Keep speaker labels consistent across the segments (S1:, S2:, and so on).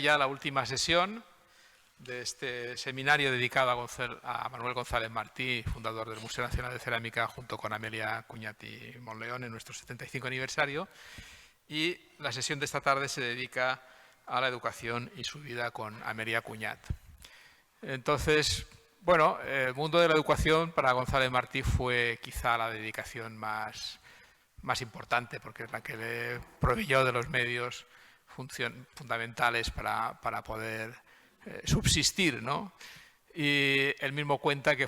S1: Ya la última sesión de este seminario dedicado a Manuel González Martí, fundador del Museo Nacional de Cerámica, junto con Amelia Cuñati Monleón en nuestro 75 aniversario. Y la sesión de esta tarde se dedica a la educación y su vida con Amelia Cuñat. Entonces, bueno, el mundo de la educación para González Martí fue quizá la dedicación más importante, porque es la que le proveyó de los medios fundamentales para poder subsistir, ¿no? Y él mismo cuenta que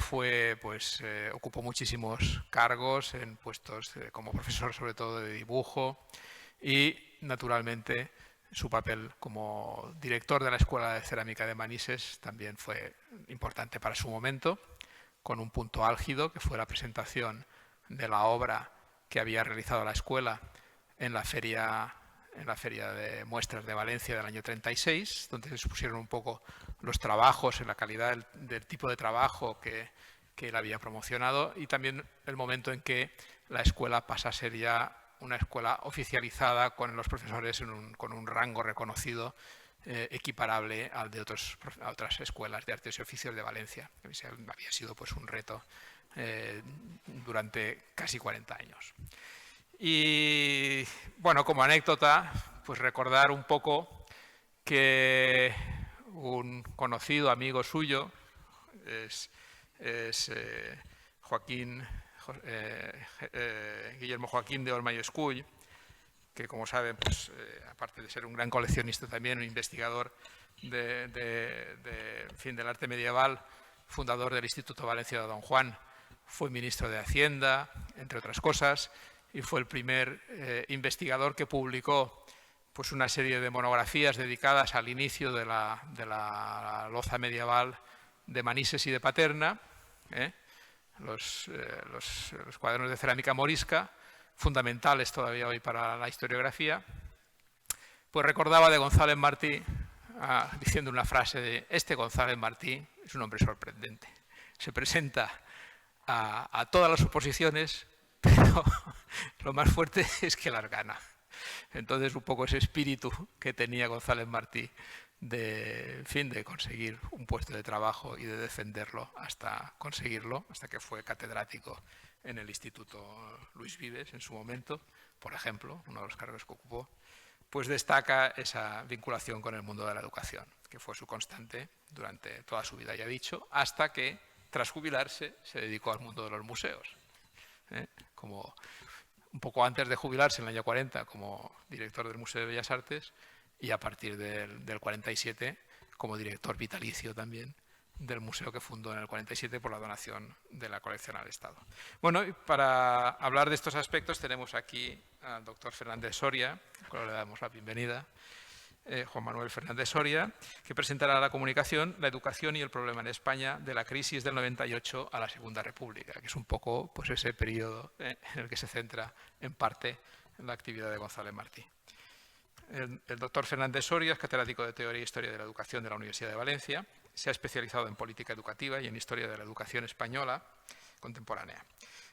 S1: ocupó muchísimos cargos en puestos como profesor, sobre todo de dibujo, y naturalmente su papel como director de la Escuela de Cerámica de Manises también fue importante para su momento, con un punto álgido que fue la presentación de la obra que había realizado la escuela en la feria de muestras de Valencia del año 36, donde se expusieron un poco los trabajos, en la calidad del tipo de trabajo que él había promocionado, y también el momento en que la escuela pasa a ser ya una escuela oficializada con los profesores con un rango reconocido equiparable al de otras escuelas de artes y oficios de Valencia. Había sido pues un reto durante casi 40 años. Y bueno, como anécdota, pues recordar un poco que un conocido amigo suyo es Guillermo Joaquín de Olma y Escull, que como saben, pues, aparte de ser un gran coleccionista, también un investigador del arte medieval, fundador del Instituto Valencia de Don Juan, fue ministro de Hacienda, entre otras cosas, y fue el primer investigador que publicó pues, una serie de monografías dedicadas al inicio de la loza medieval de Manises y de Paterna, los cuadernos de cerámica morisca, fundamentales todavía hoy para la historiografía. Pues recordaba de González Martí, diciendo una frase de: este González Martí es un hombre sorprendente, se presenta a todas las oposiciones, pero lo más fuerte es que las gana. Entonces, un poco ese espíritu que tenía González Martí de conseguir un puesto de trabajo y de defenderlo hasta conseguirlo, hasta que fue catedrático en el Instituto Luis Vives en su momento, por ejemplo, uno de los cargos que ocupó, pues destaca esa vinculación con el mundo de la educación, que fue su constante durante toda su vida, ya dicho, hasta que, tras jubilarse, se dedicó al mundo de los museos. Como un poco antes de jubilarse, en el año 40, como director del Museo de Bellas Artes, y a partir del 47 como director vitalicio también del museo que fundó en el 47 por la donación de la colección al Estado. Bueno, y para hablar de estos aspectos tenemos aquí al doctor Fernández Soria, al cual le damos la bienvenida, Juan Manuel Fernández Soria, que presentará a la comunicación la educación y el problema en España de la crisis del 98 a la Segunda República, que es un poco pues, ese periodo en el que se centra en parte la actividad de González Martí. El doctor Fernández Soria es catedrático de Teoría e Historia de la Educación de la Universidad de Valencia. Se ha especializado en política educativa y en historia de la educación española contemporánea.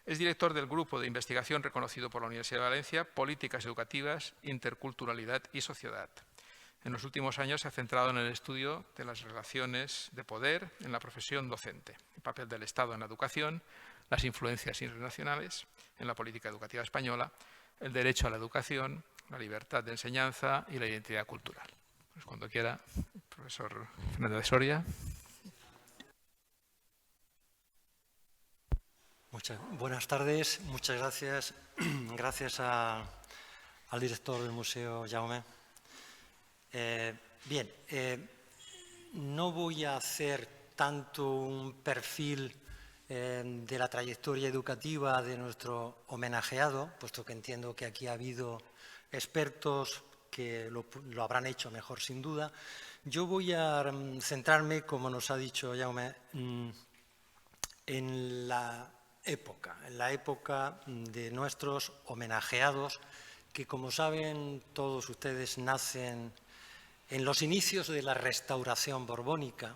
S1: Es director del grupo de investigación reconocido por la Universidad de Valencia, Políticas Educativas, Interculturalidad y Sociedad. En los últimos años se ha centrado en el estudio de las relaciones de poder en la profesión docente, el papel del Estado en la educación, las influencias internacionales en la política educativa española, el derecho a la educación, la libertad de enseñanza y la identidad cultural. Pues cuando quiera, profesor Fernández Soria.
S2: Buenas tardes, muchas gracias. Gracias al director del museo, Jaume. No voy a hacer tanto un perfil de la trayectoria educativa de nuestro homenajeado, puesto que entiendo que aquí ha habido expertos que lo habrán hecho mejor sin duda. Yo voy a centrarme, como nos ha dicho Jaume, en la época de nuestros homenajeados, que como saben todos ustedes nacen en los inicios de la Restauración borbónica,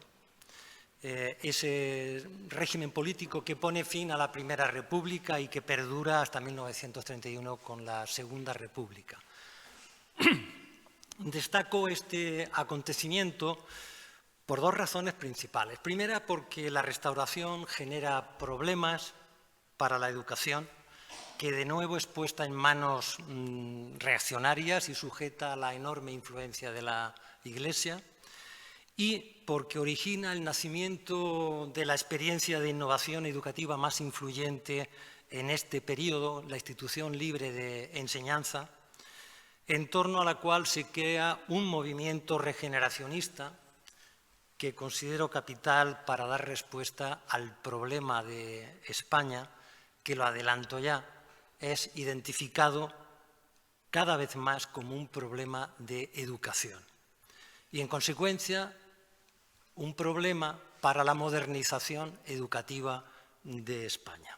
S2: ese régimen político que pone fin a la Primera República y que perdura hasta 1931 con la Segunda República. Destaco este acontecimiento por dos razones principales. Primera, porque la Restauración genera problemas para la educación, que de nuevo es puesta en manos reaccionarias y sujeta a la enorme influencia de la Iglesia, y porque origina el nacimiento de la experiencia de innovación educativa más influyente en este periodo, la institución libre de enseñanza, en torno a la cual se crea un movimiento regeneracionista que considero capital para dar respuesta al problema de España, que lo adelanto ya, es identificado cada vez más como un problema de educación y, en consecuencia, un problema para la modernización educativa de España.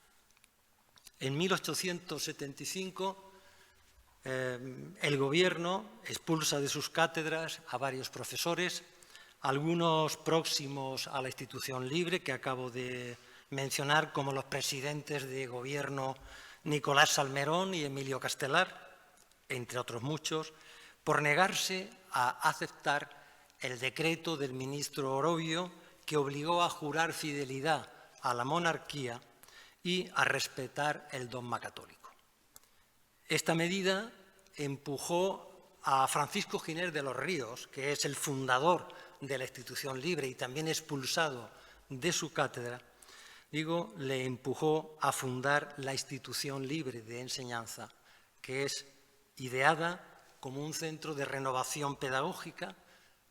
S2: En 1875, el Gobierno expulsa de sus cátedras a varios profesores, algunos próximos a la institución libre que acabo de mencionar, como los presidentes de Gobierno Nicolás Salmerón y Emilio Castelar, entre otros muchos, por negarse a aceptar el decreto del ministro Orobio que obligó a jurar fidelidad a la monarquía y a respetar el dogma católico. Esta medida empujó a Francisco Giner de los Ríos, que es el fundador de la institución libre y también expulsado de su cátedra, le empujó a fundar la institución libre de enseñanza, que es ideada como un centro de renovación pedagógica,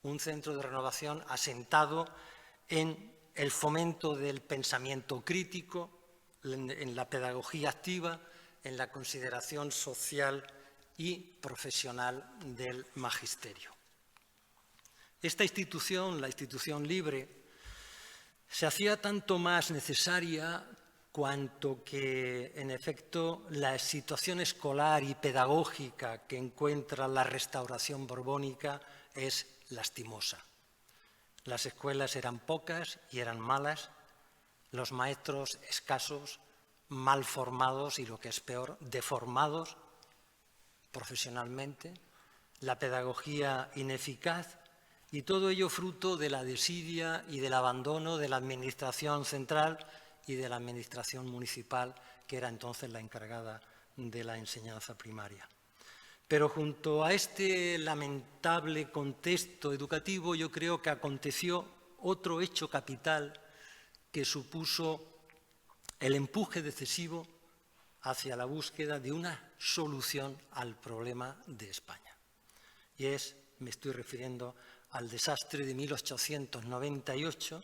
S2: un centro de renovación asentado en el fomento del pensamiento crítico, en la pedagogía activa, en la consideración social y profesional del magisterio. Esta institución, la institución libre, se hacía tanto más necesaria cuanto que, en efecto, la situación escolar y pedagógica que encuentra la Restauración borbónica es lastimosa. Las escuelas eran pocas y eran malas, los maestros escasos, mal formados y, lo que es peor, deformados profesionalmente, la pedagogía ineficaz, y todo ello fruto de la desidia y del abandono de la administración central y de la administración municipal, que era entonces la encargada de la enseñanza primaria. Pero junto a este lamentable contexto educativo, yo creo que aconteció otro hecho capital que supuso el empuje decisivo hacia la búsqueda de una solución al problema de España. Y me estoy refiriendo al desastre de 1898,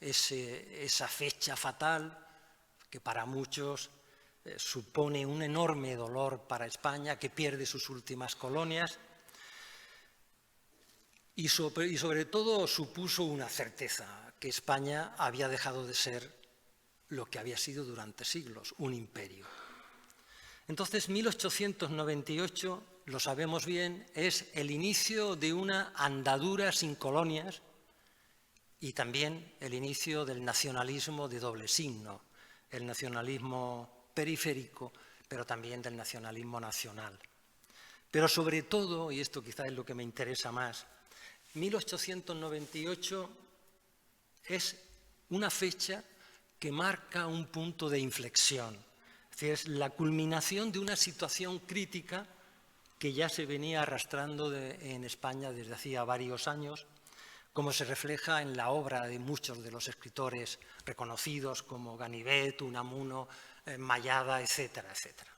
S2: esa fecha fatal que para muchos supone un enorme dolor para España, que pierde sus últimas colonias y sobre todo supuso una certeza, que España había dejado de ser lo que había sido durante siglos, un imperio. Entonces, 1898, lo sabemos bien, es el inicio de una andadura sin colonias y también el inicio del nacionalismo de doble signo, el nacionalismo periférico, pero también del nacionalismo nacional. Pero sobre todo, y esto quizás es lo que me interesa más, 1898 es una fecha que marca un punto de inflexión. Es decir, es la culminación de una situación crítica que ya se venía arrastrando en España desde hacía varios años, como se refleja en la obra de muchos de los escritores reconocidos como Ganivet, Unamuno, Mayada, etcétera, etcétera.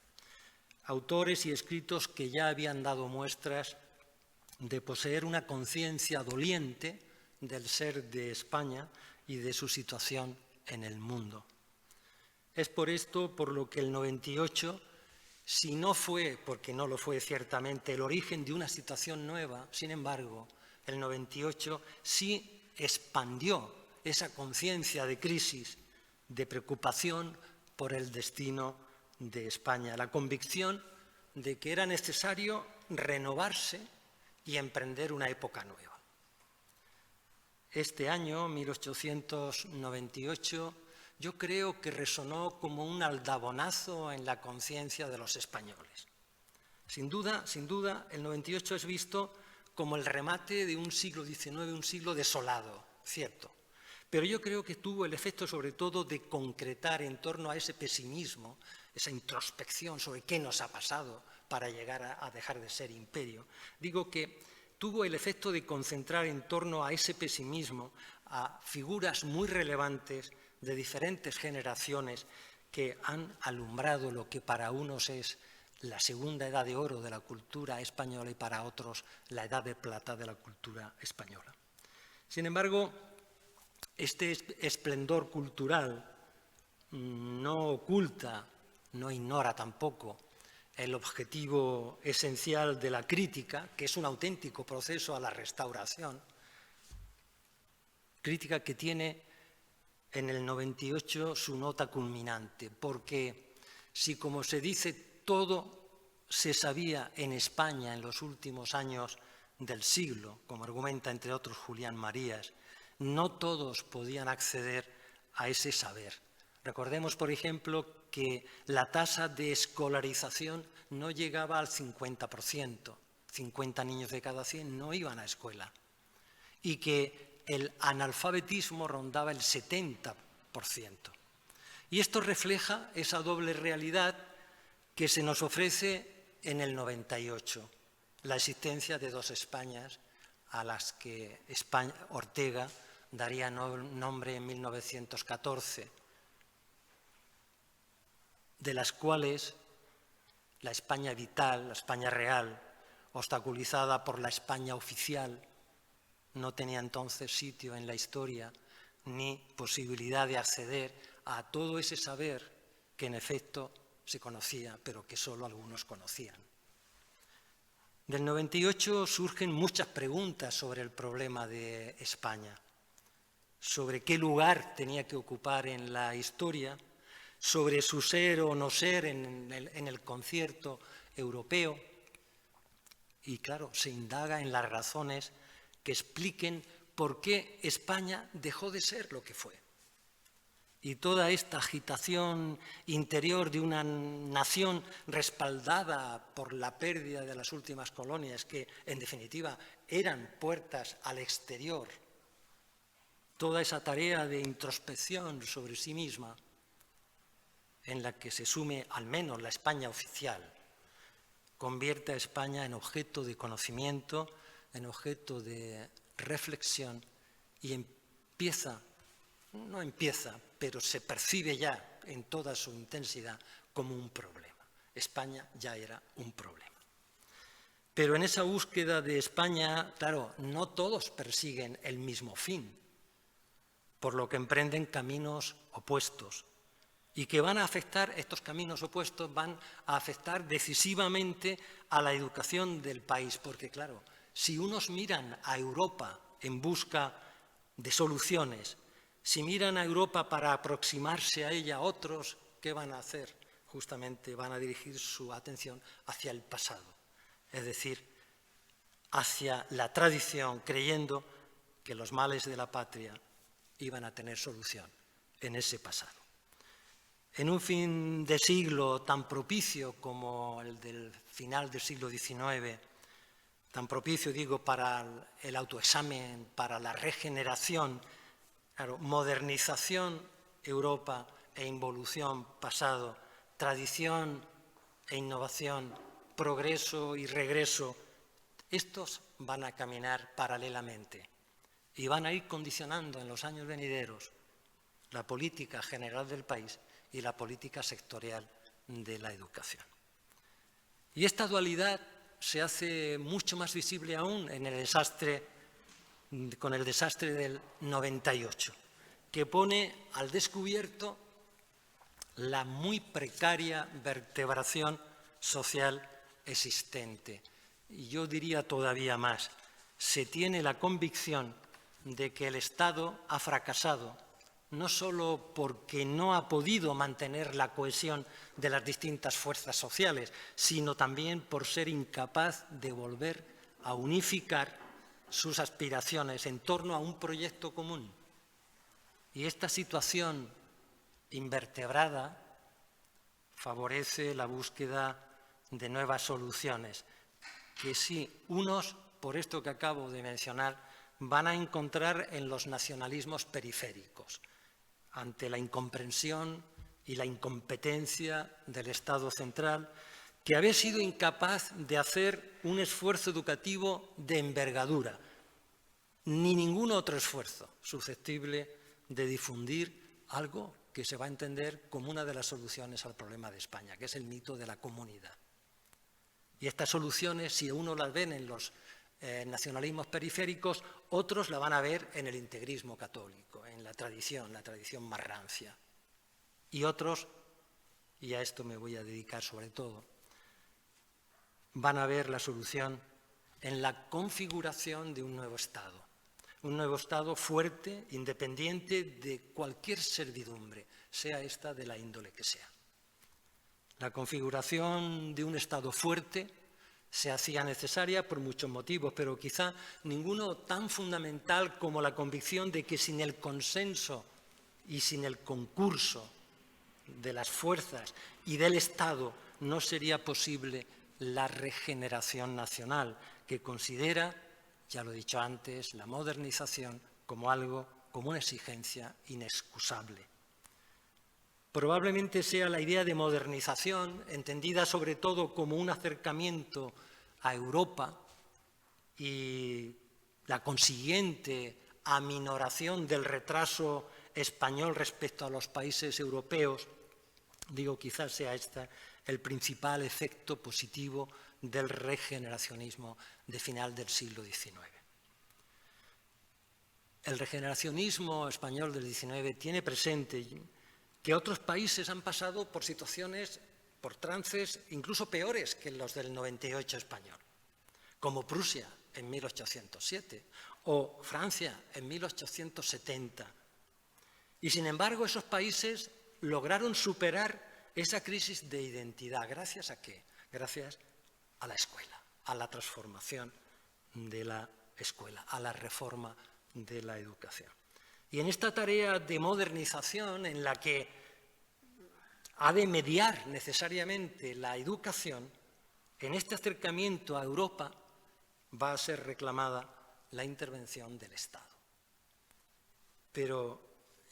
S2: Autores y escritos que ya habían dado muestras de poseer una conciencia doliente del ser de España y de su situación en el mundo. Es por esto por lo que el 98, si no fue, porque no lo fue ciertamente, el origen de una situación nueva, sin embargo, el 98 sí expandió esa conciencia de crisis, de preocupación por el destino de España, la convicción de que era necesario renovarse y emprender una época nueva. Este año, 1898, yo creo que resonó como un aldabonazo en la conciencia de los españoles. Sin duda, el 98 es visto como el remate de un siglo XIX, un siglo desolado, cierto. Pero yo creo que tuvo el efecto sobre todo de concretar en torno a ese pesimismo, esa introspección sobre qué nos ha pasado para llegar a dejar de ser imperio. Digo que tuvo el efecto de concentrar en torno a ese pesimismo a figuras muy relevantes de diferentes generaciones que han alumbrado lo que para unos es la segunda edad de oro de la cultura española y para otros la edad de plata de la cultura española. Sin embargo, este esplendor cultural no oculta, no ignora tampoco el objetivo esencial de la crítica, que es un auténtico proceso a la restauración, crítica que tiene en el 98 su nota culminante, porque si, como se dice, todo se sabía en España en los últimos años del siglo, como argumenta entre otros Julián Marías, no todos podían acceder a ese saber. Recordemos, por ejemplo, que la tasa de escolarización no llegaba al 50%, 50 niños de cada 100 no iban a escuela, y que el analfabetismo rondaba el 70%. Y esto refleja esa doble realidad que se nos ofrece en el 98, la existencia de dos Españas a las que Ortega daría nombre en 1914, de las cuales la España vital, la España real, obstaculizada por la España oficial, no tenía entonces sitio en la historia ni posibilidad de acceder a todo ese saber que en efecto se conocía, pero que solo algunos conocían. Del 98 surgen muchas preguntas sobre el problema de España, sobre qué lugar tenía que ocupar en la historia, sobre su ser o no ser en el concierto europeo. Y claro, se indaga en las razones que expliquen por qué España dejó de ser lo que fue. Y toda esta agitación interior de una nación respaldada por la pérdida de las últimas colonias, que en definitiva eran puertas al exterior, toda esa tarea de introspección sobre sí misma, en la que se sume al menos la España oficial, convierte a España en objeto de conocimiento, en objeto de reflexión y pero se percibe ya en toda su intensidad como un problema. España ya era un problema. Pero en esa búsqueda de España, claro, no todos persiguen el mismo fin, por lo que emprenden caminos opuestos y que van a afectar, estos caminos opuestos van a afectar decisivamente a la educación del país, porque claro, si unos miran a Europa en busca de soluciones, si miran a Europa para aproximarse a ella, otros, ¿qué van a hacer? Justamente van a dirigir su atención hacia el pasado, es decir, hacia la tradición, creyendo que los males de la patria iban a tener solución en ese pasado. En un fin de siglo tan propicio como el del final del siglo XIX, tan propicio, digo, para el autoexamen, para la regeneración, claro, modernización Europa e involución pasado, tradición e innovación, progreso y regreso, estos van a caminar paralelamente y van a ir condicionando en los años venideros la política general del país y la política sectorial de la educación. Y esta dualidad se hace mucho más visible aún con el desastre del 98, que pone al descubierto la muy precaria vertebración social existente. Y yo diría todavía más, se tiene la convicción de que el Estado ha fracasado, no solo porque no ha podido mantener la cohesión de las distintas fuerzas sociales, sino también por ser incapaz de volver a unificar sus aspiraciones en torno a un proyecto común. Y esta situación invertebrada favorece la búsqueda de nuevas soluciones, que sí, unos por esto que acabo de mencionar, van a encontrar en los nacionalismos periféricos, ante la incomprensión y la incompetencia del Estado central, que había sido incapaz de hacer un esfuerzo educativo de envergadura, ni ningún otro esfuerzo susceptible de difundir algo que se va a entender como una de las soluciones al problema de España, que es el mito de la comunidad. Y estas soluciones, si uno las ve en los nacionalismos periféricos, otros la van a ver en el integrismo católico, en la tradición más rancia. Y otros, y a esto me voy a dedicar sobre todo, van a ver la solución en la configuración de un nuevo Estado fuerte, independiente de cualquier servidumbre, sea esta de la índole que sea. La configuración de un Estado fuerte se hacía necesaria por muchos motivos, pero quizá ninguno tan fundamental como la convicción de que sin el consenso y sin el concurso de las fuerzas y del Estado no sería posible la regeneración nacional, que considera, ya lo he dicho antes, la modernización como una exigencia inexcusable. Probablemente sea la idea de modernización, entendida sobre todo como un acercamiento a Europa y la consiguiente aminoración del retraso español respecto a los países europeos, digo, quizás sea este el principal efecto positivo del regeneracionismo de final del siglo XIX. El regeneracionismo español del XIX tiene presente que otros países han pasado por situaciones, por trances incluso peores que los del 98 español, como Prusia en 1807 o Francia en 1870. Y sin embargo esos países lograron superar esa crisis de identidad. ¿Gracias a qué? Gracias a la escuela, a la transformación de la escuela, a la reforma de la educación. Y en esta tarea de modernización en la que ha de mediar necesariamente la educación, en este acercamiento a Europa va a ser reclamada la intervención del Estado. Pero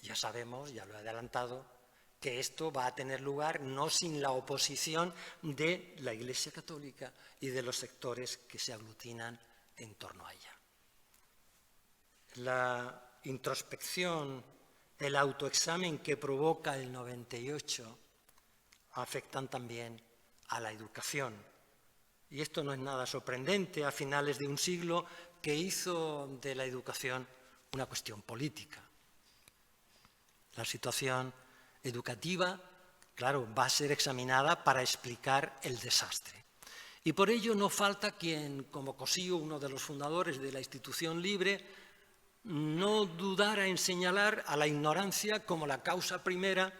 S2: ya sabemos, ya lo he adelantado, que esto va a tener lugar no sin la oposición de la Iglesia Católica y de los sectores que se aglutinan en torno a ella. La introspección, el autoexamen que provoca el 98 afectan también a la educación. Y esto no es nada sorprendente a finales de un siglo que hizo de la educación una cuestión política. La situación educativa, claro, va a ser examinada para explicar el desastre. Y por ello no falta quien, como Cossío, uno de los fundadores de la institución libre, no dudara en señalar a la ignorancia como la causa primera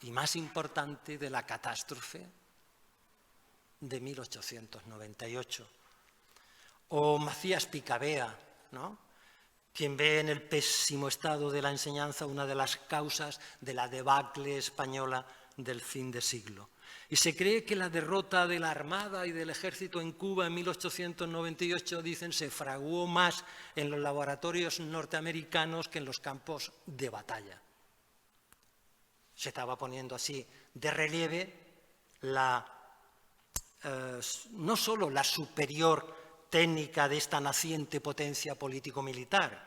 S2: y más importante de la catástrofe de 1898. O Macías Picabea, ¿no?, quien ve en el pésimo estado de la enseñanza una de las causas de la debacle española del fin de siglo. Y se cree que la derrota de la Armada y del Ejército en Cuba en 1898, dicen, se fraguó más en los laboratorios norteamericanos que en los campos de batalla. Se estaba poniendo así de relieve no solo la superior técnica de esta naciente potencia político-militar,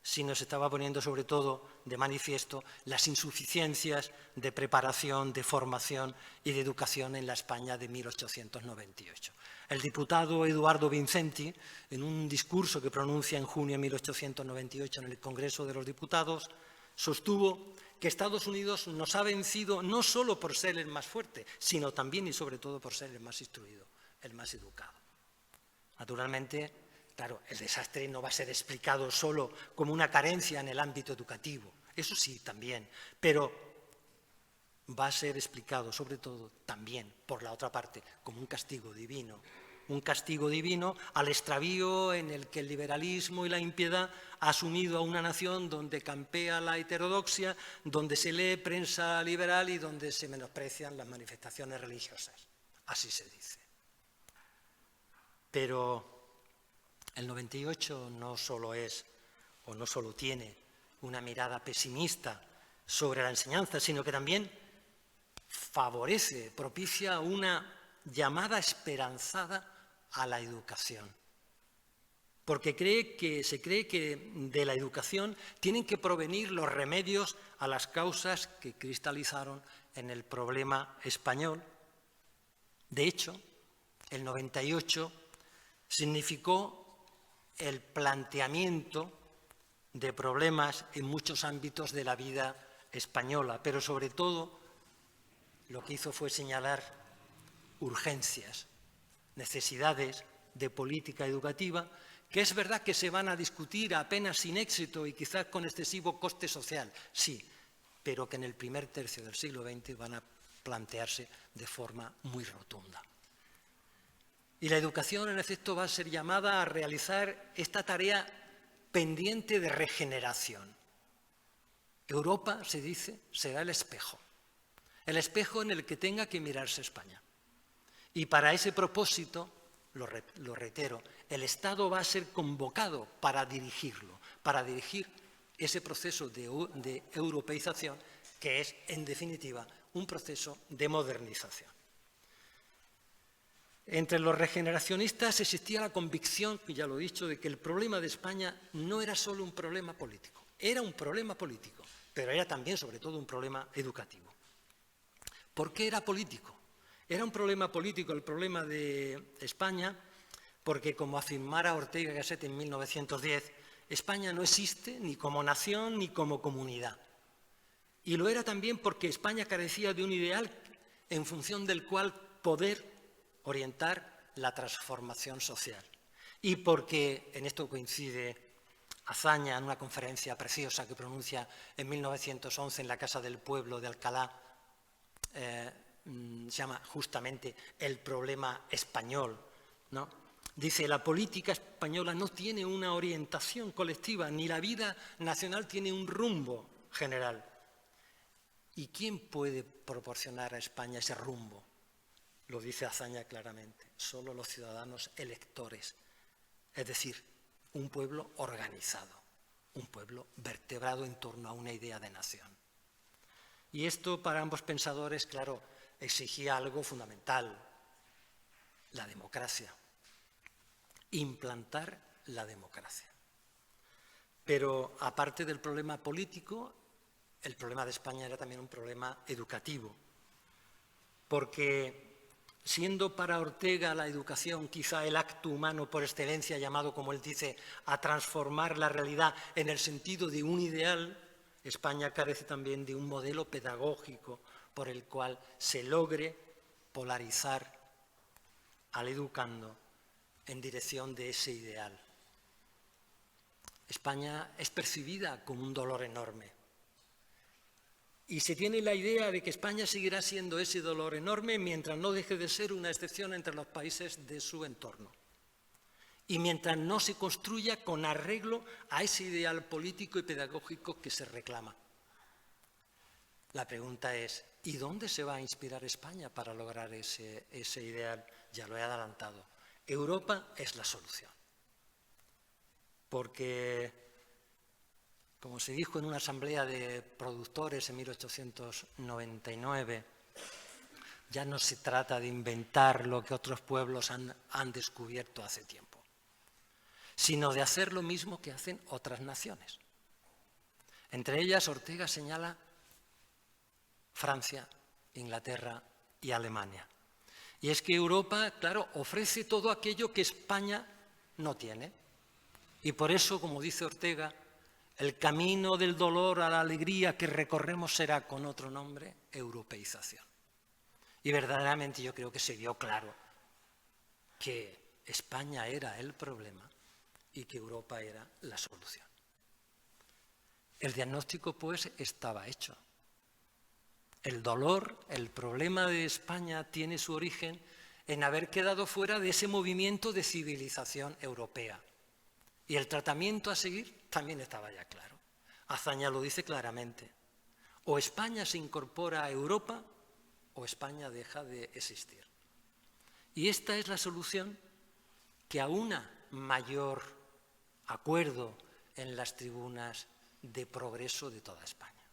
S2: sino se estaba poniendo sobre todo de manifiesto las insuficiencias de preparación, de formación y de educación en la España de 1898. El diputado Eduardo Vincenti, en un discurso que pronuncia en junio de 1898 en el Congreso de los Diputados, sostuvo que Estados Unidos nos ha vencido no solo por ser el más fuerte, sino también y sobre todo por ser el más instruido, el más educado. Naturalmente, claro, el desastre no va a ser explicado solo como una carencia en el ámbito educativo, eso sí, también, pero va a ser explicado sobre todo también, por la otra parte, como un castigo divino al extravío en el que el liberalismo y la impiedad ha asumido a una nación donde campea la heterodoxia, donde se lee prensa liberal y donde se menosprecian las manifestaciones religiosas. Así se dice. Pero El 98 no solo es, o no solo tiene, una mirada pesimista sobre la enseñanza, sino que también favorece, propicia una llamada esperanzada a la educación. Porque se cree que de la educación tienen que provenir los remedios a las causas que cristalizaron en el problema español. De hecho, el 98 significó el planteamiento de problemas en muchos ámbitos de la vida española, pero sobre todo lo que hizo fue señalar urgencias, necesidades de política educativa, que es verdad que se van a discutir apenas sin éxito y quizás con excesivo coste social, sí, pero que en el primer tercio del siglo XX van a plantearse de forma muy rotunda. Y la educación, en efecto, va a ser llamada a realizar esta tarea pendiente de regeneración. Europa, se dice, será el espejo en el que tenga que mirarse España. Y para ese propósito, lo reitero, el Estado va a ser convocado para dirigirlo, para dirigir ese proceso de europeización que es, en definitiva, un proceso de modernización. Entre los regeneracionistas existía la convicción, que ya lo he dicho, de que el problema de España no era solo un problema político, era un problema político, pero era también, sobre todo, un problema educativo. ¿Por qué era político? Era un problema político el problema de España porque, como afirmara Ortega y Gasset en 1910, España no existe ni como nación ni como comunidad. Y lo era también porque España carecía de un ideal en función del cual poder orientar la transformación social. Y porque, en esto coincide Azaña en una conferencia preciosa que pronuncia en 1911 en la Casa del Pueblo de Alcalá, se llama justamente El problema español, ¿no? Dice, la política española no tiene una orientación colectiva, ni la vida nacional tiene un rumbo general. ¿Y quién puede proporcionar a España ese rumbo? Lo dice Azaña claramente, solo los ciudadanos electores, es decir, un pueblo organizado, un pueblo vertebrado en torno a una idea de nación. Y esto para ambos pensadores, claro, exigía algo fundamental, la democracia, implantar la democracia. Pero aparte del problema político, el problema de España era también un problema educativo, porque siendo para Ortega la educación quizá el acto humano por excelencia llamado, como él dice, a transformar la realidad en el sentido de un ideal, España carece también de un modelo pedagógico por el cual se logre polarizar al educando en dirección de ese ideal. España es percibida como un dolor enorme. Y se tiene la idea de que España seguirá siendo ese dolor enorme mientras no deje de ser una excepción entre los países de su entorno. Y mientras no se construya con arreglo a ese ideal político y pedagógico que se reclama. La pregunta es, ¿y dónde se va a inspirar España para lograr ese ideal? Ya lo he adelantado. Europa es la solución. Porque, como se dijo en una asamblea de productores en 1899, ya no se trata de inventar lo que otros pueblos han descubierto hace tiempo, sino de hacer lo mismo que hacen otras naciones. Entre ellas, Ortega señala Francia, Inglaterra y Alemania. Y es que Europa, claro, ofrece todo aquello que España no tiene. Y por eso, como dice Ortega, el camino del dolor a la alegría que recorremos será con otro nombre, europeización. Y verdaderamente yo creo que se vio claro que España era el problema y que Europa era la solución. El diagnóstico, pues, estaba hecho. El dolor, el problema de España tiene su origen en haber quedado fuera de ese movimiento de civilización europea. Y el tratamiento a seguir también estaba ya claro. Azaña lo dice claramente. O España se incorpora a Europa o España deja de existir. Y esta es la solución que aúna mayor acuerdo en las tribunas de progreso de toda España.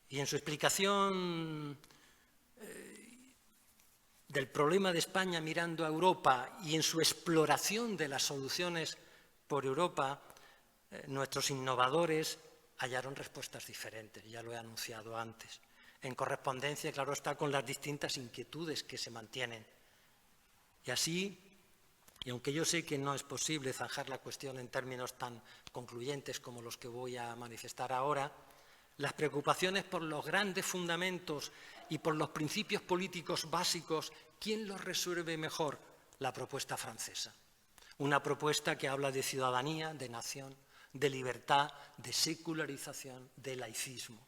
S2: Y en su explicación del problema de España mirando a Europa y en su exploración de las soluciones por Europa, nuestros innovadores hallaron respuestas diferentes, ya lo he anunciado antes, en correspondencia, claro está, con las distintas inquietudes que se mantienen. Y así, y aunque yo sé que no es posible zanjar la cuestión en términos tan concluyentes como los que voy a manifestar ahora, las preocupaciones por los grandes fundamentos y por los principios políticos básicos, ¿quién los resuelve mejor? La propuesta francesa. Una propuesta que habla de ciudadanía, de nación, de libertad, de secularización, de laicismo.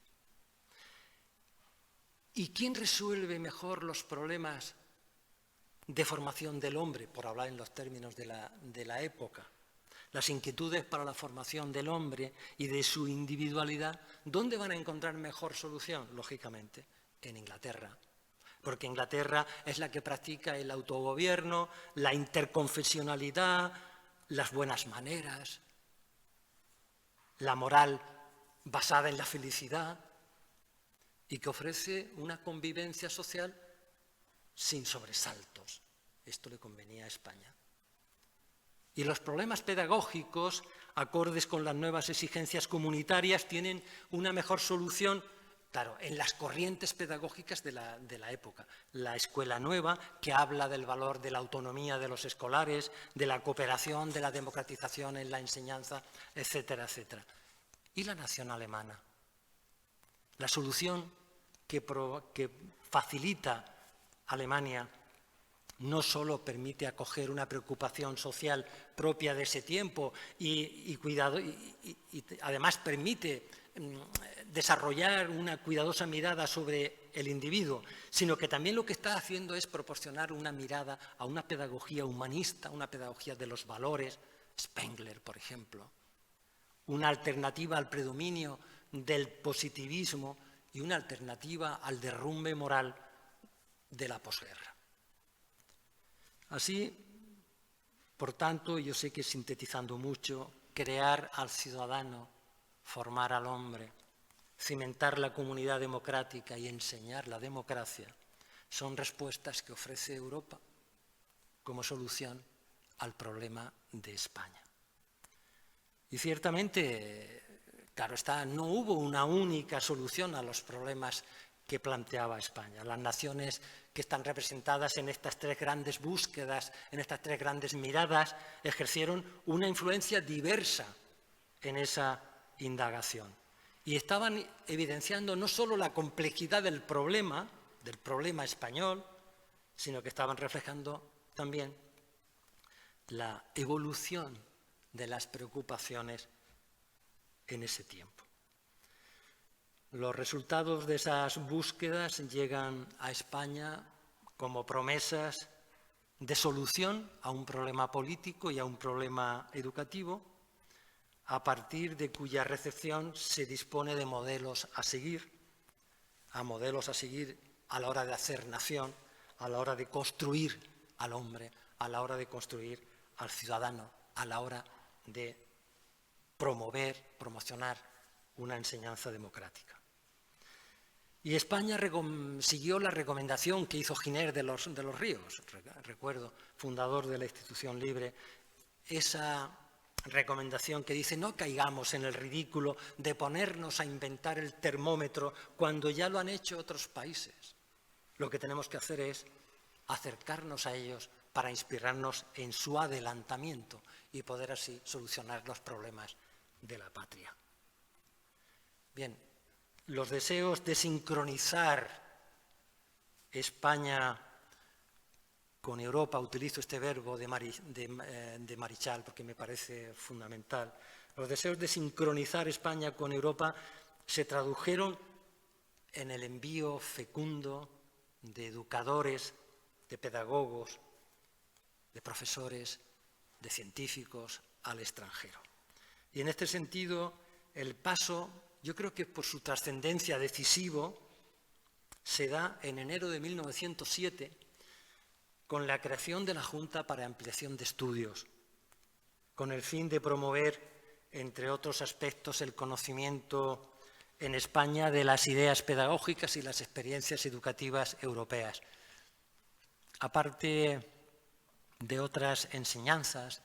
S2: ¿Y quién resuelve mejor los problemas de formación del hombre, por hablar en los términos de la época? Las inquietudes para la formación del hombre y de su individualidad, ¿dónde van a encontrar mejor solución? Lógicamente, en Inglaterra. Porque Inglaterra es la que practica el autogobierno, la interconfesionalidad, las buenas maneras, la moral basada en la felicidad y que ofrece una convivencia social sin sobresaltos. Esto le convenía a España. Y los problemas pedagógicos, acordes con las nuevas exigencias comunitarias, tienen una mejor solución, claro, en las corrientes pedagógicas de la época. La escuela nueva, que habla del valor de la autonomía de los escolares, de la cooperación, de la democratización en la enseñanza, etcétera, etcétera. Y la nación alemana. La solución que facilita Alemania no solo permite acoger una preocupación social propia de ese tiempo y además permite desarrollar una cuidadosa mirada sobre el individuo, sino que también lo que está haciendo es proporcionar una mirada a una pedagogía humanista, una pedagogía de los valores, Spengler, por ejemplo, una alternativa al predominio del positivismo y una alternativa al derrumbe moral de la posguerra. Así, por tanto, yo sé que sintetizando mucho, crear al ciudadano, formar al hombre, cimentar la comunidad democrática y enseñar la democracia son respuestas que ofrece Europa como solución al problema de España. Y ciertamente, claro está, no hubo una única solución a los problemas que planteaba España. Las naciones que están representadas en estas tres grandes búsquedas, en estas tres grandes miradas, ejercieron una influencia diversa en esa indagación. Y estaban evidenciando no solo la complejidad del problema español, sino que estaban reflejando también la evolución de las preocupaciones en ese tiempo. Los resultados de esas búsquedas llegan a España como promesas de solución a un problema político y a un problema educativo, a partir de cuya recepción se dispone de modelos a seguir a la hora de hacer nación, a la hora de construir al hombre, a la hora de construir al ciudadano, a la hora de promocionar una enseñanza democrática. Y España siguió la recomendación que hizo Giner de los Ríos, recuerdo, fundador de la Institución Libre, esa recomendación que dice no caigamos en el ridículo de ponernos a inventar el termómetro cuando ya lo han hecho otros países. Lo que tenemos que hacer es acercarnos a ellos para inspirarnos en su adelantamiento y poder así solucionar los problemas de la patria. Bien, los deseos de sincronizar España con Europa, utilizo este verbo de Marichal porque me parece fundamental, los deseos de sincronizar España con Europa se tradujeron en el envío fecundo de educadores, de pedagogos, de profesores, de científicos al extranjero. Y en este sentido, el paso, yo creo que por su trascendencia decisivo, se da en enero de 1907 con la creación de la Junta para Ampliación de Estudios, con el fin de promover, entre otros aspectos, el conocimiento en España de las ideas pedagógicas y las experiencias educativas europeas. Aparte de otras enseñanzas,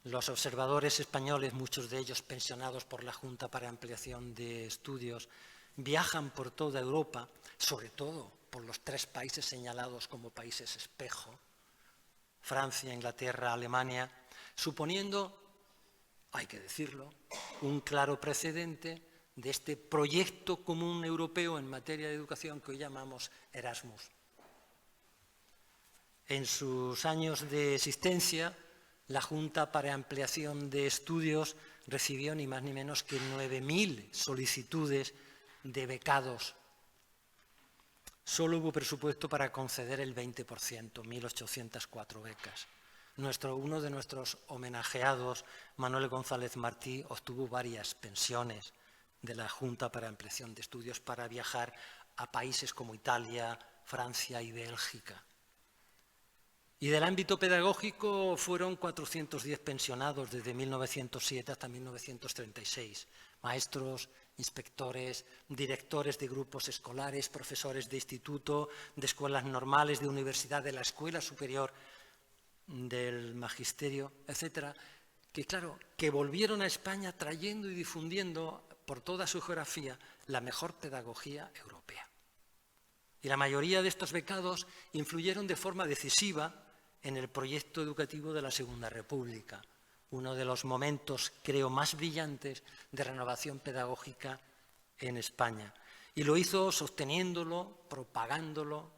S2: los observadores españoles, muchos de ellos pensionados por la Junta para Ampliación de Estudios, viajan por toda Europa, sobre todo por los 3 países señalados como países espejo, Francia, Inglaterra, Alemania, suponiendo, hay que decirlo, un claro precedente de este proyecto común europeo en materia de educación que hoy llamamos Erasmus. En sus años de existencia, la Junta para Ampliación de Estudios recibió ni más ni menos que 9.000 solicitudes de becados. Solo hubo presupuesto para conceder el 20%, 1.804 becas. Uno de nuestros homenajeados, Manuel González Martí, obtuvo varias pensiones de la Junta para Ampliación de Estudios para viajar a países como Italia, Francia y Bélgica. Y del ámbito pedagógico fueron 410 pensionados desde 1907 hasta 1936. Maestros, inspectores, directores de grupos escolares, profesores de instituto, de escuelas normales, de universidad, de la Escuela Superior del Magisterio, etcétera, que volvieron a España trayendo y difundiendo por toda su geografía la mejor pedagogía europea. Y la mayoría de estos becados influyeron de forma decisiva en el proyecto educativo de la Segunda República, uno de los momentos, creo, más brillantes de renovación pedagógica en España. Y lo hizo sosteniéndolo, propagándolo,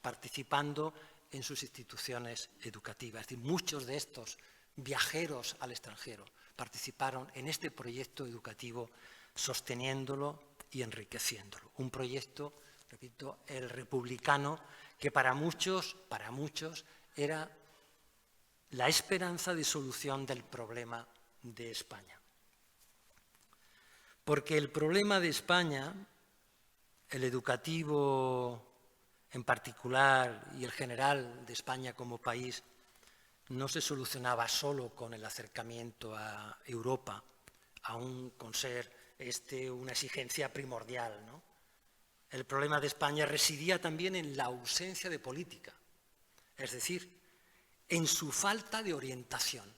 S2: participando en sus instituciones educativas. Es decir, muchos de estos viajeros al extranjero participaron en este proyecto educativo sosteniéndolo y enriqueciéndolo. Un proyecto, repito, el republicano, que para muchos era la esperanza de solución del problema de España. Porque el problema de España, el educativo en particular y el general de España como país, no se solucionaba solo con el acercamiento a Europa, aún con ser una exigencia primordial, ¿no? El problema de España residía también en la ausencia de política, es decir, en su falta de orientación.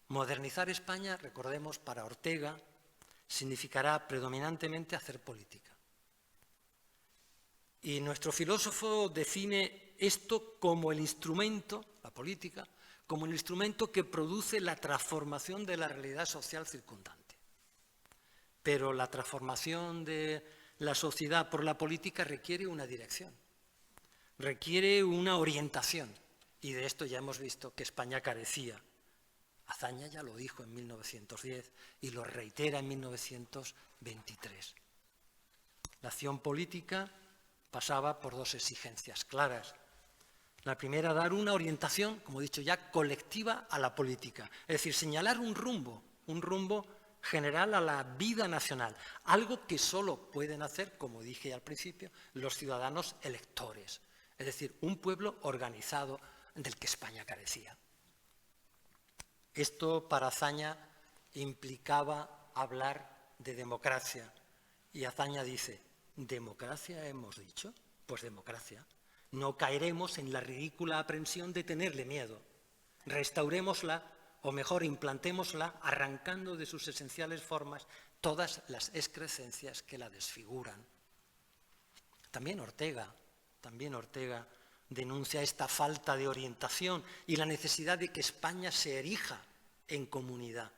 S2: Modernizar España, recordemos, para Ortega, significará predominantemente hacer política. Y nuestro filósofo define esto como el instrumento, la política, como el instrumento que produce la transformación de la realidad social circundante. Pero la transformación de la sociedad por la política requiere una dirección, requiere una orientación, y de esto ya hemos visto que España carecía. Azaña ya lo dijo en 1910 y lo reitera en 1923. La acción política pasaba por 2 exigencias claras. La primera, dar una orientación, como he dicho ya, colectiva a la política, es decir, señalar un rumbo general a la vida nacional, algo que solo pueden hacer, como dije al principio, los ciudadanos electores, es decir, un pueblo organizado del que España carecía. Esto para Azaña implicaba hablar de democracia, y Azaña dice: ¿democracia hemos dicho? Pues democracia. No caeremos en la ridícula aprensión de tenerle miedo. Restaurémosla, o mejor, implantémosla, arrancando de sus esenciales formas todas las excrescencias que la desfiguran. También Ortega denuncia esta falta de orientación y la necesidad de que España se erija en comunidad.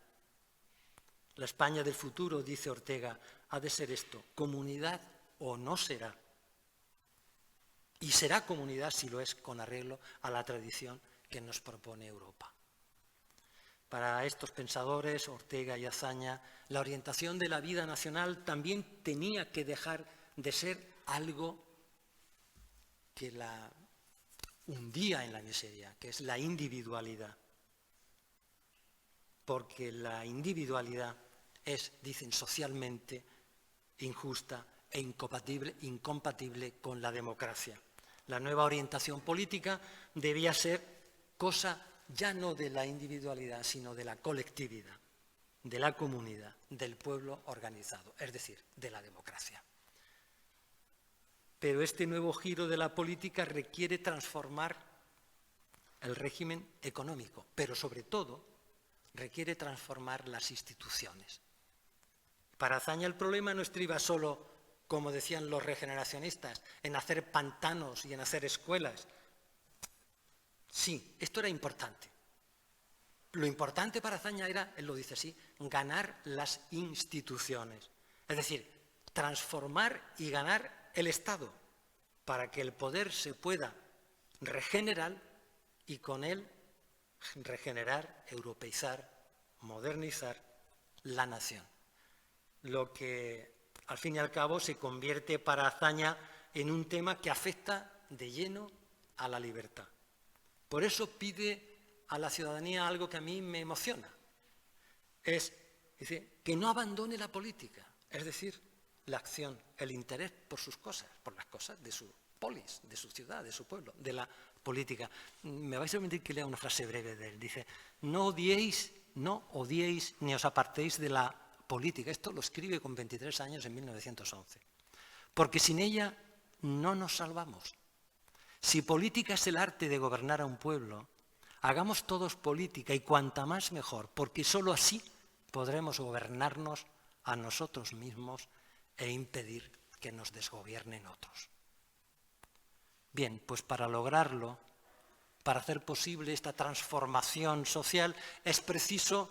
S2: La España del futuro, dice Ortega, ha de ser esto: comunidad o no será. Y será comunidad si lo es con arreglo a la tradición que nos propone Europa. Para estos pensadores, Ortega y Azaña, la orientación de la vida nacional también tenía que dejar de ser algo que la hundía en la miseria, que es la individualidad. Porque la individualidad es, dicen, socialmente injusta e incompatible con la democracia. La nueva orientación política debía ser cosa ya no de la individualidad, sino de la colectividad, de la comunidad, del pueblo organizado, es decir, de la democracia. Pero este nuevo giro de la política requiere transformar el régimen económico, pero sobre todo requiere transformar las instituciones. Para Azaña el problema no estriba solo, como decían los regeneracionistas, en hacer pantanos y en hacer escuelas. Sí, esto era importante. Lo importante para Azaña era, él lo dice así, ganar las instituciones. Es decir, transformar y ganar el Estado para que el poder se pueda regenerar y con él regenerar, europeizar, modernizar la nación. Lo que al fin y al cabo se convierte para Azaña en un tema que afecta de lleno a la libertad. Por eso pide a la ciudadanía algo que a mí me emociona. Dice, que no abandone la política, es decir, la acción, el interés por sus cosas, por las cosas de su polis, de su ciudad, de su pueblo, de la política. Me vais a permitir que lea una frase breve de él. Dice, no odiéis ni os apartéis de la política. Esto lo escribe con 23 años en 1911. Porque sin ella no nos salvamos. Si política es el arte de gobernar a un pueblo, hagamos todos política y cuanta más mejor, porque sólo así podremos gobernarnos a nosotros mismos e impedir que nos desgobiernen otros. Bien, pues para lograrlo, para hacer posible esta transformación social, es preciso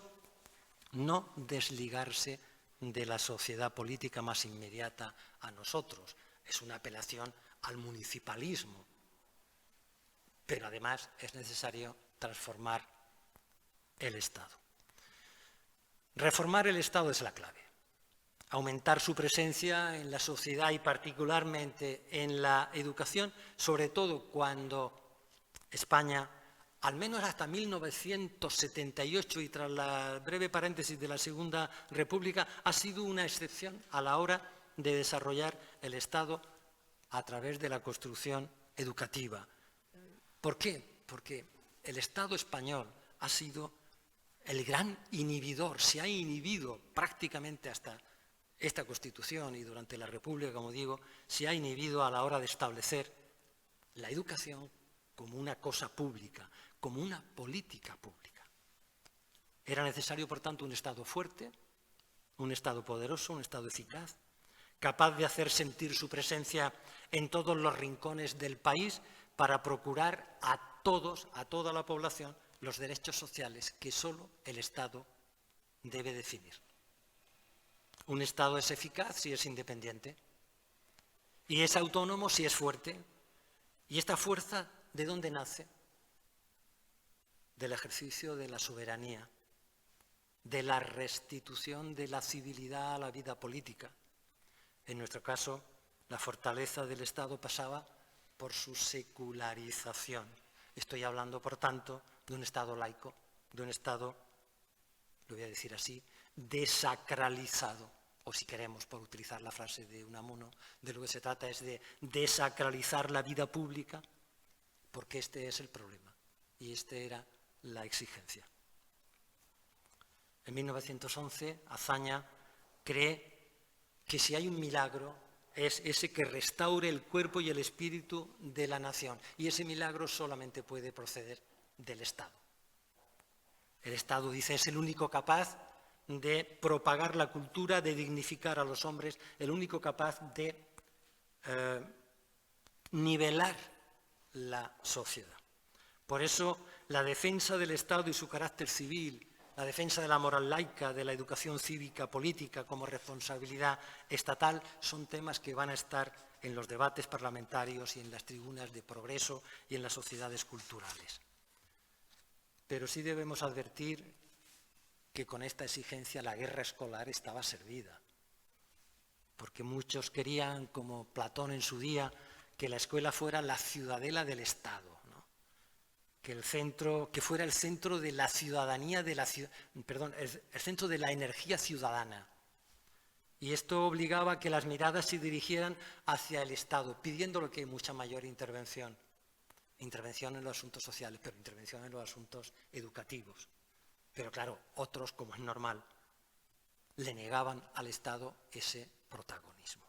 S2: no desligarse de la sociedad política más inmediata a nosotros. Es una apelación al municipalismo. Pero además es necesario transformar el Estado. Reformar el Estado es la clave. Aumentar su presencia en la sociedad y particularmente en la educación, sobre todo cuando España, al menos hasta 1978 y tras la breve paréntesis de la Segunda República, ha sido una excepción a la hora de desarrollar el Estado a través de la construcción educativa. ¿Por qué? Porque el Estado español ha sido el gran inhibidor, se ha inhibido prácticamente hasta esta Constitución y durante la República, como digo, se ha inhibido a la hora de establecer la educación como una cosa pública, como una política pública. Era necesario, por tanto, un Estado fuerte, un Estado poderoso, un Estado eficaz, capaz de hacer sentir su presencia en todos los rincones del país para procurar a todos, a toda la población, los derechos sociales que solo el Estado debe definir. Un Estado es eficaz si es independiente y es autónomo si es fuerte. ¿Y esta fuerza de dónde nace? Del ejercicio de la soberanía, de la restitución de la civilidad a la vida política. En nuestro caso, la fortaleza del Estado pasaba por su secularización. Estoy hablando, por tanto, de un Estado laico, de un Estado, lo voy a decir así, desacralizado. O si queremos, por utilizar la frase de Unamuno, de lo que se trata es de desacralizar la vida pública, porque este es el problema y esta era la exigencia. En 1911, Azaña cree que si hay un milagro es ese que restaure el cuerpo y el espíritu de la nación. Y ese milagro solamente puede proceder del Estado. El Estado, dice, es el único capaz de propagar la cultura, de dignificar a los hombres, el único capaz de nivelar la sociedad. Por eso, la defensa del Estado y su carácter civil, la defensa de la moral laica, de la educación cívica política como responsabilidad estatal, son temas que van a estar en los debates parlamentarios y en las tribunas de progreso y en las sociedades culturales. Pero sí debemos advertir que con esta exigencia la guerra escolar estaba servida, porque muchos querían, como Platón en su día, que la escuela fuera la ciudadela del Estado, ¿no? que fuera el centro de la ciudadanía, el centro de la energía ciudadana. Y esto obligaba a que las miradas se dirigieran hacia el Estado, pidiendo lo que hay mucha mayor intervención. intervención en los asuntos sociales, pero intervención en los asuntos educativos. Pero claro, otros, como es normal, le negaban al Estado ese protagonismo.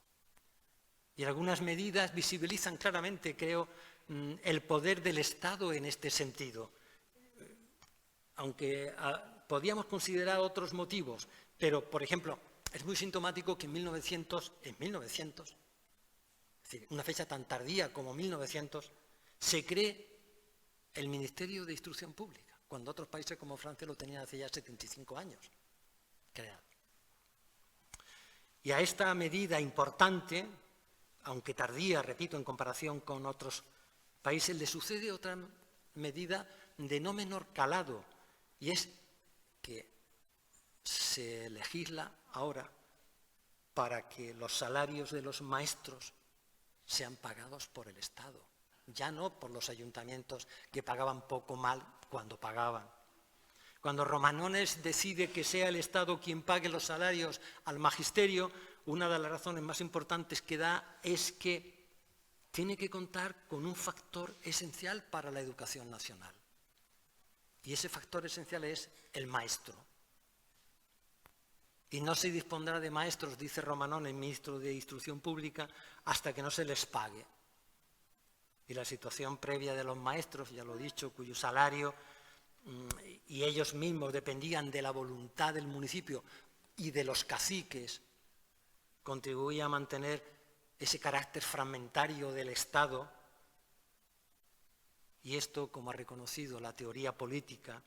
S2: Y algunas medidas visibilizan claramente, creo, el poder del Estado en este sentido. Aunque podíamos considerar otros motivos, pero, por ejemplo, es muy sintomático que en 1900, es decir, una fecha tan tardía como 1900, se cree el Ministerio de Instrucción Pública, cuando otros países como Francia lo tenían hace ya 75 años creado. Y a esta medida importante, aunque tardía, repito, en comparación con otros países, le sucede otra medida de no menor calado, y es que se legisla ahora para que los salarios de los maestros sean pagados por el Estado, ya no por los ayuntamientos que pagaban poco mal cuando pagaban. Cuando Romanones decide que sea el Estado quien pague los salarios al magisterio, una de las razones más importantes que da es que tiene que contar con un factor esencial para la educación nacional. Y ese factor esencial es el maestro. Y no se dispondrá de maestros, dice Romanones, ministro de Instrucción Pública, hasta que no se les pague. Y la situación previa de los maestros, ya lo he dicho, cuyo salario y ellos mismos dependían de la voluntad del municipio y de los caciques, contribuía a mantener ese carácter fragmentario del Estado. Y esto, como ha reconocido la teoría política,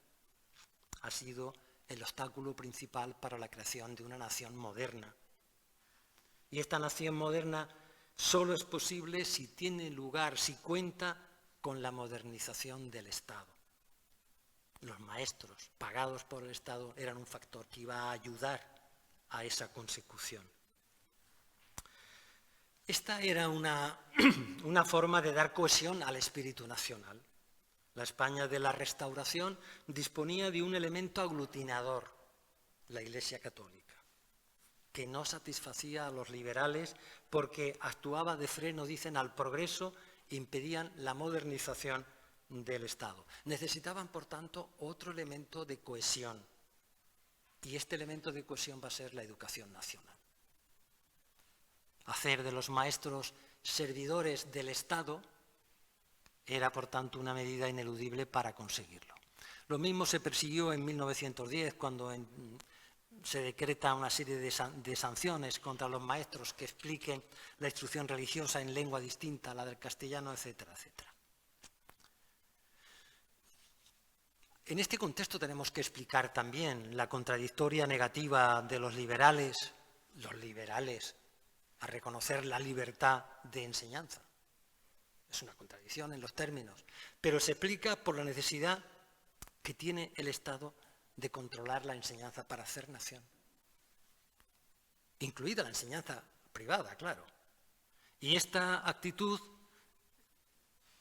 S2: ha sido el obstáculo principal para la creación de una nación moderna. Y esta nación moderna solo es posible si tiene lugar, si cuenta con la modernización del Estado. Los maestros, pagados por el Estado, eran un factor que iba a ayudar a esa consecución. Esta era una forma de dar cohesión al espíritu nacional. La España de la Restauración disponía de un elemento aglutinador, la Iglesia Católica, que no satisfacía a los liberales porque actuaba de freno, dicen, al progreso e impedían la modernización del Estado. Necesitaban, por tanto, otro elemento de cohesión. Y este elemento de cohesión va a ser la educación nacional. Hacer de los maestros servidores del Estado era, por tanto, una medida ineludible para conseguirlo. Lo mismo se persiguió en 1910, cuando se decreta una serie de sanciones contra los maestros que expliquen la instrucción religiosa en lengua distinta a la del castellano, etcétera, etcétera. En este contexto tenemos que explicar también la contradictoria negativa de los liberales, a reconocer la libertad de enseñanza. Es una contradicción en los términos, pero se explica por la necesidad que tiene el Estado de controlar la enseñanza para hacer nación, incluida la enseñanza privada, claro. Y esta actitud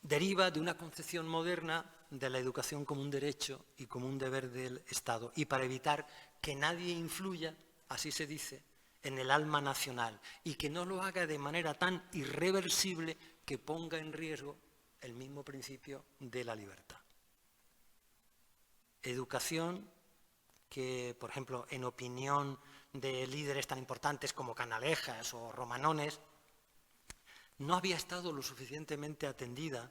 S2: deriva de una concepción moderna de la educación como un derecho y como un deber del Estado, y para evitar que nadie influya, así se dice, en el alma nacional, y que no lo haga de manera tan irreversible que ponga en riesgo el mismo principio de la libertad. Educación que, por ejemplo, en opinión de líderes tan importantes como Canalejas o Romanones, no había estado lo suficientemente atendida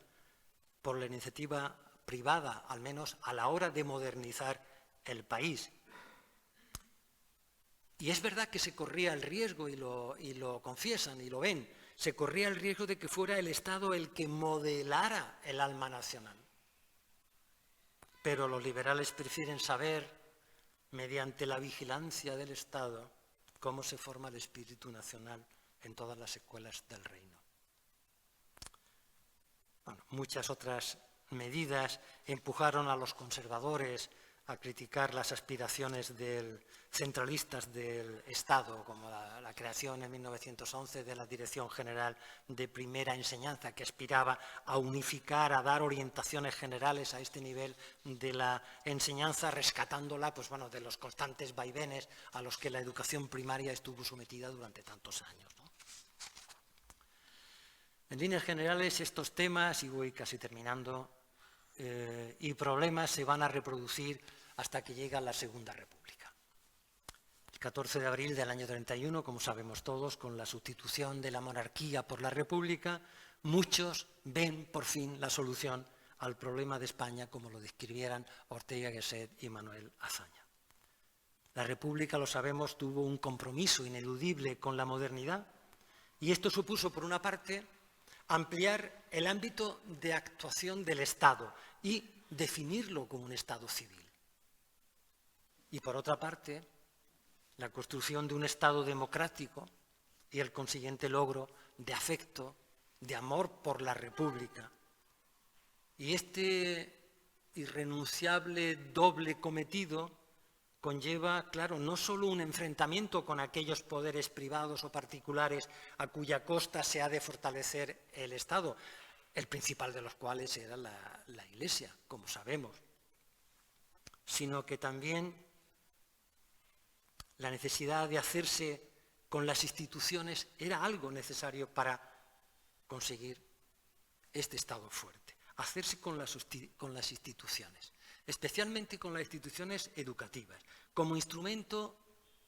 S2: por la iniciativa privada, al menos a la hora de modernizar el país. Y es verdad que se corría el riesgo, y lo confiesan y lo ven, se corría el riesgo de que fuera el Estado el que modelara el alma nacional. Pero los liberales prefieren saber, mediante la vigilancia del Estado, cómo se forma el espíritu nacional en todas las escuelas del reino. Bueno, muchas otras medidas empujaron a los conservadores a criticar las aspiraciones centralistas del Estado, como la creación en 1911 de la Dirección General de Primera Enseñanza, que aspiraba a unificar, a dar orientaciones generales a este nivel de la enseñanza, rescatándola de los constantes vaivenes a los que la educación primaria estuvo sometida durante tantos años, ¿no? En líneas generales, estos temas, y voy casi terminando, y problemas se van a reproducir hasta que llega la Segunda República. El 14 de abril del año 31, como sabemos todos, con la sustitución de la monarquía por la República, muchos ven por fin la solución al problema de España, como lo describieran Ortega y Gasset y Manuel Azaña. La República, lo sabemos, tuvo un compromiso ineludible con la modernidad, y esto supuso, por una parte, ampliar el ámbito de actuación del Estado y definirlo como un Estado civil. Y por otra parte, la construcción de un Estado democrático y el consiguiente logro de afecto, de amor por la República. Y este irrenunciable doble cometido conlleva, claro, no solo un enfrentamiento con aquellos poderes privados o particulares a cuya costa se ha de fortalecer el Estado, el principal de los cuales era la Iglesia, como sabemos, sino que también la necesidad de hacerse con las instituciones era algo necesario para conseguir este Estado fuerte, hacerse con las instituciones, especialmente con las instituciones educativas, como instrumento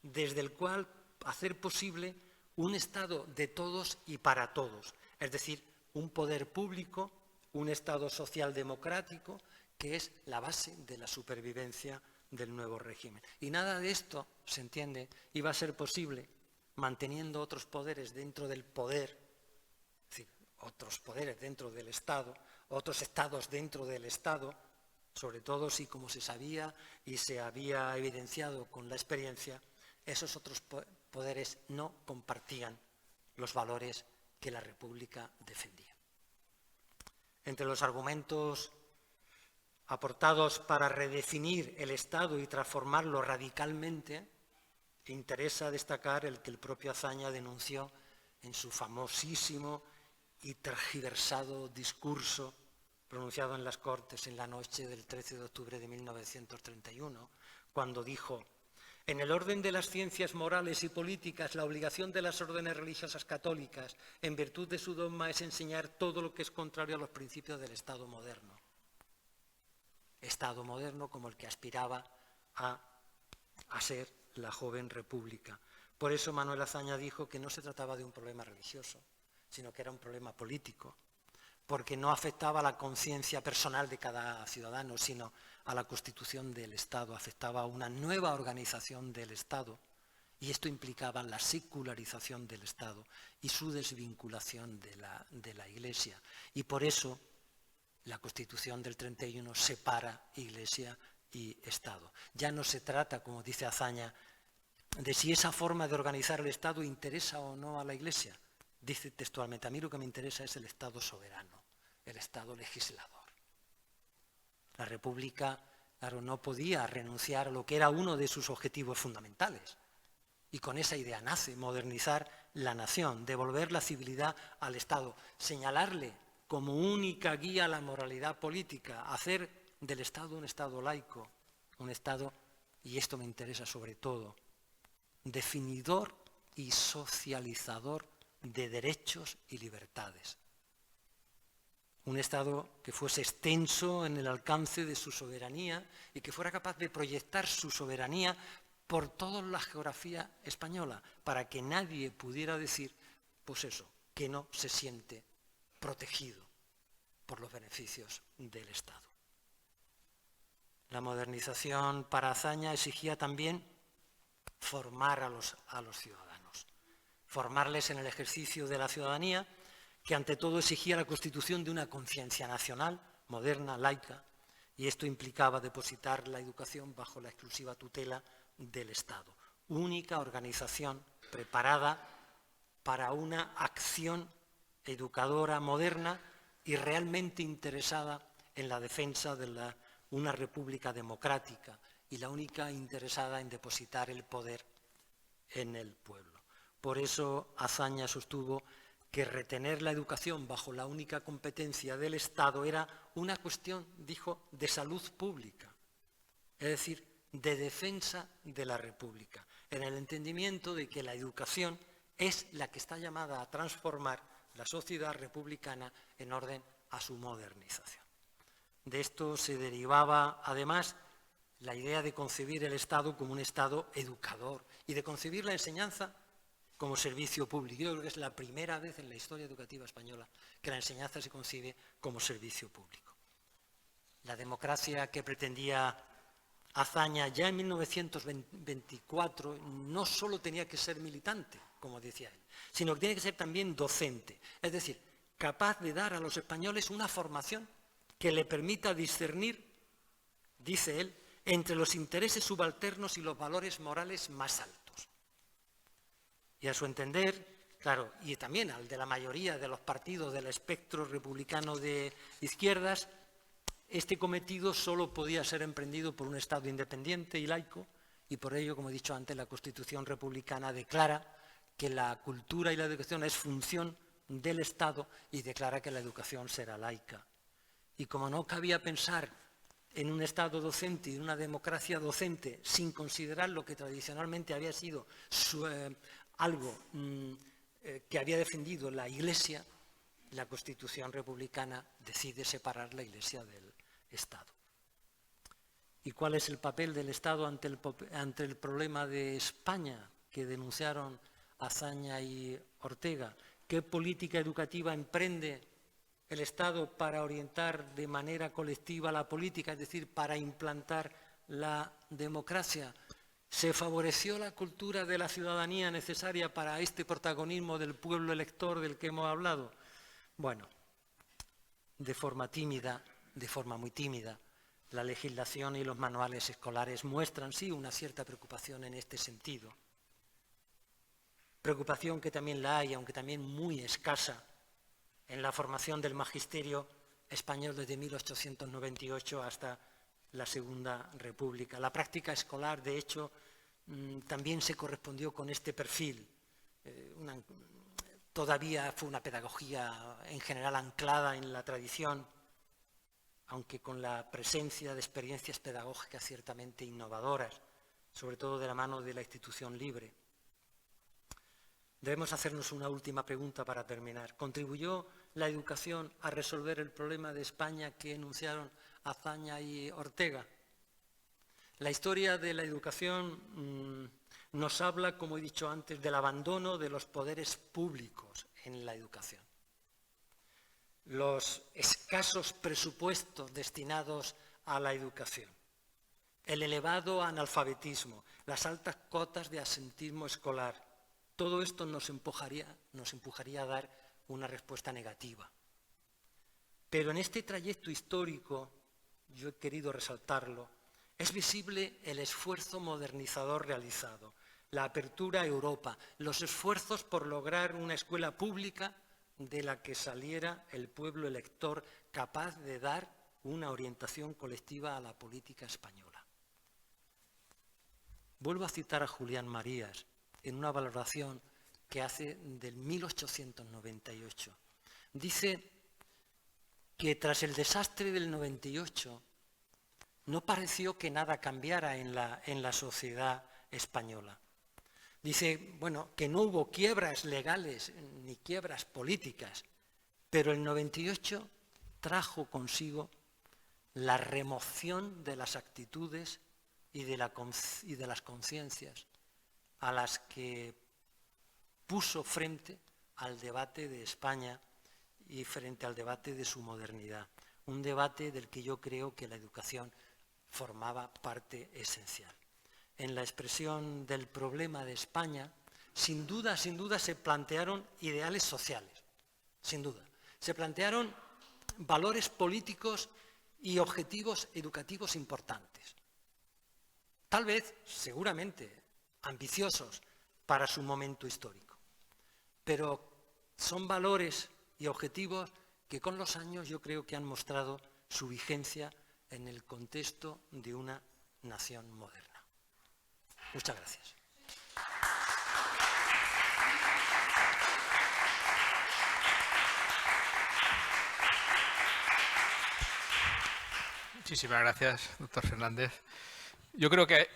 S2: desde el cual hacer posible un Estado de todos y para todos, es decir, un poder público, un Estado social democrático, que es la base de la supervivencia del nuevo régimen. Y nada de esto, se entiende, iba a ser posible manteniendo otros poderes dentro del poder, es decir, otros poderes dentro del Estado, otros estados dentro del Estado, sobre todo si, como se sabía y se había evidenciado con la experiencia, esos otros poderes no compartían los valores que la República defendía. Entre los argumentos aportados para redefinir el Estado y transformarlo radicalmente, interesa destacar el que el propio Azaña denunció en su famosísimo y tergiversado discurso pronunciado en las Cortes en la noche del 13 de octubre de 1931, cuando dijo: en el orden de las ciencias morales y políticas, la obligación de las órdenes religiosas católicas, en virtud de su dogma, es enseñar todo lo que es contrario a los principios del Estado moderno. Estado moderno como el que aspiraba a ser la joven república. Por eso Manuel Azaña dijo que no se trataba de un problema religioso, sino que era un problema político, porque no afectaba a la conciencia personal de cada ciudadano, sino a la constitución del Estado, afectaba a una nueva organización del Estado, y esto implicaba la secularización del Estado y su desvinculación de la Iglesia. Y por eso la Constitución del 31 separa Iglesia y Estado. Ya no se trata, como dice Azaña, de si esa forma de organizar el Estado interesa o no a la Iglesia. Dice textualmente: a mí lo que me interesa es el Estado soberano, el Estado legislador. La República, claro, no podía renunciar a lo que era uno de sus objetivos fundamentales. Y con esa idea nace modernizar la nación, devolver la civilidad al Estado, señalarle como única guía a la moralidad política, hacer del Estado un Estado laico, un Estado, y esto me interesa sobre todo, definidor y socializador de derechos y libertades. Un Estado que fuese extenso en el alcance de su soberanía y que fuera capaz de proyectar su soberanía por toda la geografía española, para que nadie pudiera decir, pues eso, que no se siente protegido por los beneficios del Estado. La modernización para Azaña exigía también formar a los ciudadanos, formarles en el ejercicio de la ciudadanía, que ante todo exigía la constitución de una conciencia nacional, moderna, laica, y esto implicaba depositar la educación bajo la exclusiva tutela del Estado, única organización preparada para una acción educadora moderna y realmente interesada en la defensa de una república democrática, y la única interesada en depositar el poder en el pueblo. Por eso Azaña sostuvo que retener la educación bajo la única competencia del Estado era una cuestión, dijo, de salud pública, es decir, de defensa de la República, en el entendimiento de que la educación es la que está llamada a transformar la sociedad republicana en orden a su modernización. De esto se derivaba, además, la idea de concebir el Estado como un Estado educador y de concebir la enseñanza como servicio público. Yo creo que es la primera vez en la historia educativa española que la enseñanza se concibe como servicio público. La democracia que pretendía Azaña ya en 1924 no solo tenía que ser militante, como decía él, sino que tiene que ser también docente, es decir, capaz de dar a los españoles una formación que le permita discernir, dice él, entre los intereses subalternos y los valores morales más altos. Y a su entender, claro, y también al de la mayoría de los partidos del espectro republicano de izquierdas, este cometido solo podía ser emprendido por un Estado independiente y laico, y por ello, como he dicho antes, la Constitución republicana declara que la cultura y la educación es función del Estado y declara que la educación será laica. Y como no cabía pensar en un Estado docente y en una democracia docente sin considerar lo que tradicionalmente había sido algo que había defendido la Iglesia, la Constitución republicana decide separar la Iglesia del Estado. ¿Y cuál es el papel del Estado ante el problema de España que denunciaron Azaña y Ortega? ¿Qué política educativa emprende el Estado para orientar de manera colectiva la política, es decir, para implantar la democracia? ¿Se favoreció la cultura de la ciudadanía necesaria para este protagonismo del pueblo elector del que hemos hablado? Bueno, de forma tímida, de forma muy tímida, la legislación y los manuales escolares muestran, sí, una cierta preocupación en este sentido. Preocupación que también la hay, aunque también muy escasa, en la formación del magisterio español desde 1898 hasta la Segunda República. La práctica escolar, de hecho, también se correspondió con este perfil. Todavía fue una pedagogía en general anclada en la tradición, aunque con la presencia de experiencias pedagógicas ciertamente innovadoras, sobre todo de la mano de la institución libre. Debemos hacernos una última pregunta para terminar. ¿Contribuyó la educación a resolver el problema de España que enunciaron Azaña y Ortega? La historia de la educación nos habla, como he dicho antes, del abandono de los poderes públicos en la educación. Los escasos presupuestos destinados a la educación, el elevado analfabetismo, las altas cotas de absentismo escolar, todo esto nos empujaría a dar una respuesta negativa. Pero en este trayecto histórico, yo he querido resaltarlo, es visible el esfuerzo modernizador realizado, la apertura a Europa, los esfuerzos por lograr una escuela pública de la que saliera el pueblo elector capaz de dar una orientación colectiva a la política española. Vuelvo a citar a Julián Marías en una valoración que hace del 1898. Dice que tras el desastre del 98 no pareció que nada cambiara en la sociedad española. Dice, bueno, que no hubo quiebras legales ni quiebras políticas, pero el 98 trajo consigo la remoción de las actitudes y de las conciencias a las que puso frente al debate de España y frente al debate de su modernidad. Un debate del que yo creo que la educación formaba parte esencial. En la expresión del problema de España, sin duda se plantearon ideales sociales, sin duda. Se plantearon valores políticos y objetivos educativos importantes. Tal vez, seguramente, ambiciosos para su momento histórico. Pero son valores y objetivos que con los años yo creo que han mostrado su vigencia en el contexto de una nación moderna. Muchas gracias.
S1: Muchísimas gracias, doctor Fernández. Yo creo que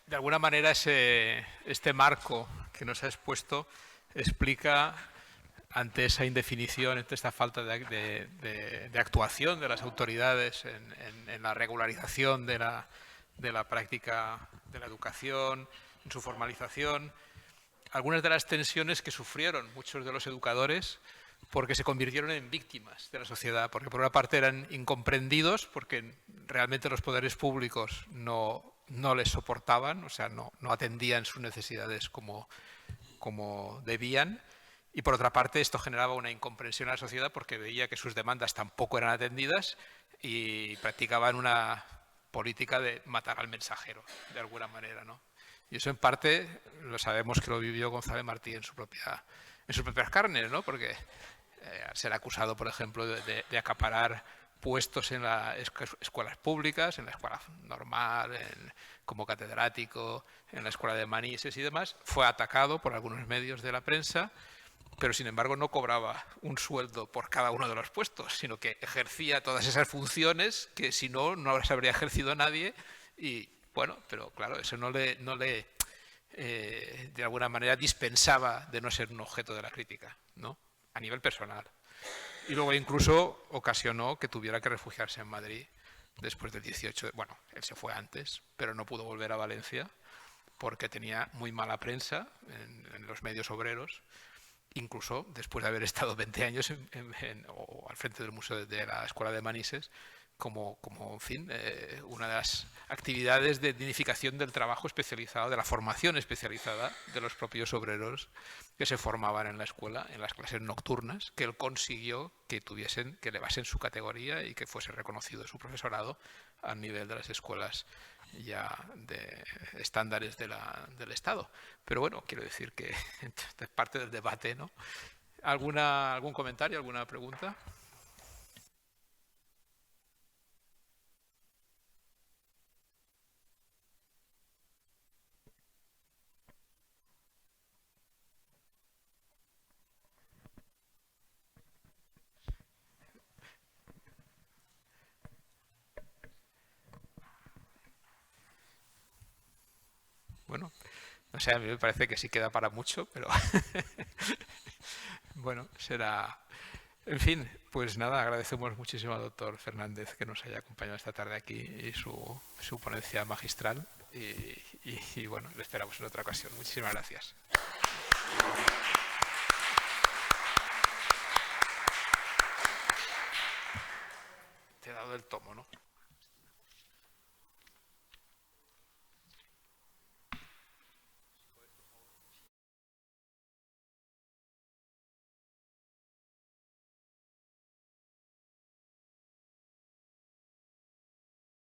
S1: de alguna manera este marco que nos ha expuesto explica ante esa indefinición, ante esta falta de actuación de las autoridades en la regularización de la práctica de la educación, en su formalización, algunas de las tensiones que sufrieron muchos de los educadores porque se convirtieron en víctimas de la sociedad, porque por una parte eran incomprendidos, porque realmente los poderes públicos no les soportaban, o sea, no atendían sus necesidades como debían, y por otra parte esto generaba una incomprensión a la sociedad porque veía que sus demandas tampoco eran atendidas y practicaban una política de matar al mensajero, de alguna manera, ¿no? Y eso en parte lo sabemos que lo vivió González Martí en sus propias carnes, ¿no? Porque al ser acusado, por ejemplo, de acaparar puestos en las escuelas públicas, en la escuela normal, como catedrático, en la escuela de Manises y demás, fue atacado por algunos medios de la prensa, pero sin embargo no cobraba un sueldo por cada uno de los puestos, sino que ejercía todas esas funciones que si no las habría ejercido nadie. Y bueno, pero claro, eso no le de alguna manera dispensaba de no ser un objeto de la crítica, ¿no? A nivel personal. Y luego incluso ocasionó que tuviera que refugiarse en Madrid después del 18. Bueno, él se fue antes, pero no pudo volver a Valencia porque tenía muy mala prensa en los medios obreros, incluso después de haber estado 20 años o al frente del museo de la Escuela de Manises, como en fin, una de las actividades de dignificación del trabajo especializado, de la formación especializada de los propios obreros que se formaban en la escuela, en las clases nocturnas, que él consiguió que elevasen su categoría y que fuese reconocido su profesorado al nivel de las escuelas ya de estándares del Estado. Pero bueno, quiero decir que es parte del debate, ¿no? ¿Algún comentario, alguna pregunta? Bueno, no sé, a mí me parece que sí queda para mucho, pero bueno, será... En fin, pues nada, agradecemos muchísimo al doctor Fernández que nos haya acompañado esta tarde aquí y su ponencia magistral y bueno, le esperamos en otra ocasión. Muchísimas gracias. Te he dado el tomo, ¿no?